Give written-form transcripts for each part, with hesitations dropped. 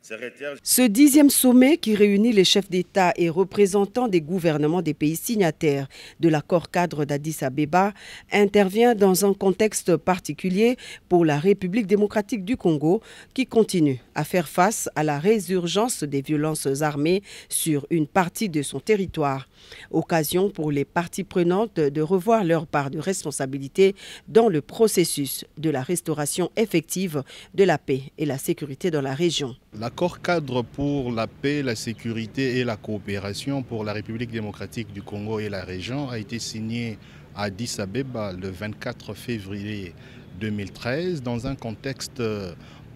Ce 10e sommet qui réunit les chefs d'État et représentants des gouvernements des pays signataires de l'accord cadre d'Addis Abeba intervient dans un contexte particulier pour la République démocratique du Congo qui continue à faire face à la résurgence des violences armées sur une partie de son territoire. Occasion pour les parties prenantes de revoir leur part de responsabilité dans le processus de la restauration effective de la paix et la sécurité dans la région. L'accord cadre pour la paix, la sécurité et la coopération pour la République démocratique du Congo et la région a été signé à Addis Abeba le 24 février 2013 dans un contexte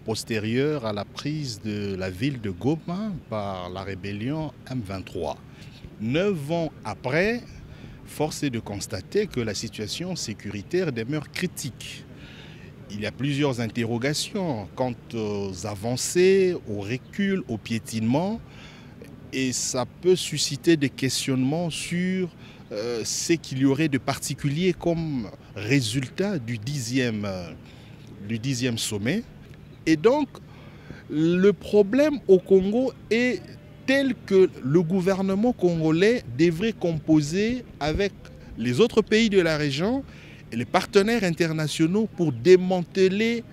postérieur à la prise de la ville de Goma par la rébellion M23. 9 ans après, force est de constater que la situation sécuritaire demeure critique. Il y a plusieurs interrogations quant aux avancées, au recul, au piétinement, et ça peut susciter des questionnements sur ce qu'il y aurait de particulier comme résultat du 10e sommet. Et donc, le problème au Congo est tel que le gouvernement congolais devrait composer avec les autres pays de la région et les partenaires internationaux pour démanteler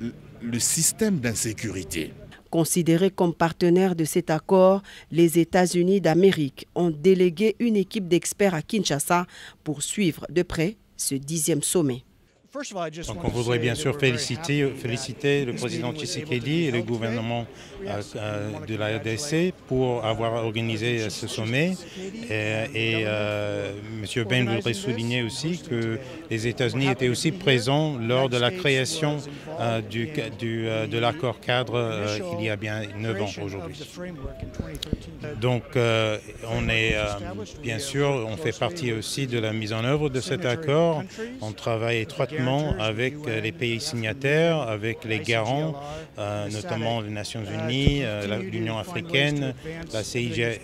le système d'insécurité. Considérés comme partenaires de cet accord, les États-Unis d'Amérique ont délégué une équipe d'experts à Kinshasa pour suivre de près ce 10e sommet. Donc on voudrait bien sûr féliciter le président Tshisekedi et le gouvernement de la RDC pour avoir organisé ce sommet. Et M. Ben voudrait souligner aussi que les États-Unis étaient aussi présents lors de la création de l'accord cadre il y a bien 9 ans aujourd'hui. Donc on est bien sûr, on fait partie aussi de la mise en œuvre de cet accord. On travaille étroitement avec les pays signataires, avec les garants, notamment les Nations Unies, l'Union africaine, la CIRGL.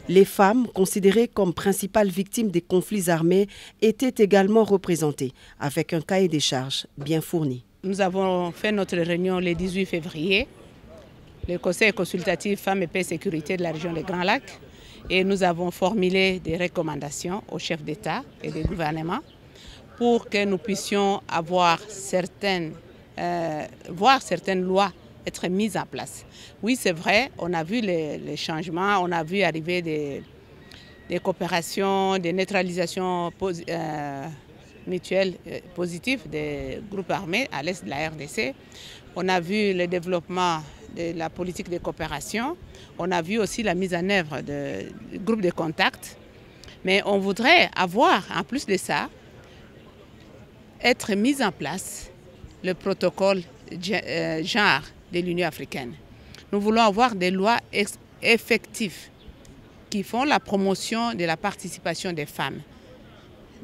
Les femmes, considérées comme principales victimes des conflits armés, étaient également représentées, avec un cahier des charges bien fourni. Nous avons fait notre réunion le 18 février, le Conseil consultatif Femmes et Paix et Sécurité de la région des Grands Lacs, et nous avons formulé des recommandations aux chefs d'État et des gouvernements pour que nous puissions voir certaines lois être mises en place. Oui, c'est vrai, on a vu les changements, on a vu arriver des coopérations, des neutralisations mutuelles positives des groupes armés à l'est de la RDC. On a vu le développement de la politique de coopération. On a vu aussi la mise en œuvre de groupes de contact. Mais on voudrait avoir, en plus de ça, être mis en place le protocole genre de l'Union africaine. Nous voulons avoir des lois effectives qui font la promotion de la participation des femmes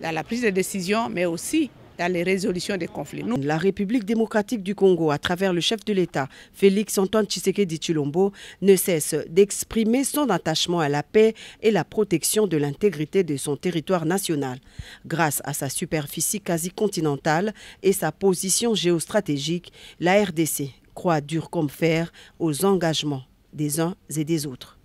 dans la prise de décision, mais aussi dans les résolutions des conflits. La République démocratique du Congo, à travers le chef de l'État, Félix Antoine Tshisekedi Tshilombo, ne cesse d'exprimer son attachement à la paix et la protection de l'intégrité de son territoire national. Grâce à sa superficie quasi-continentale et sa position géostratégique, la RDC croit dur comme fer aux engagements des uns et des autres.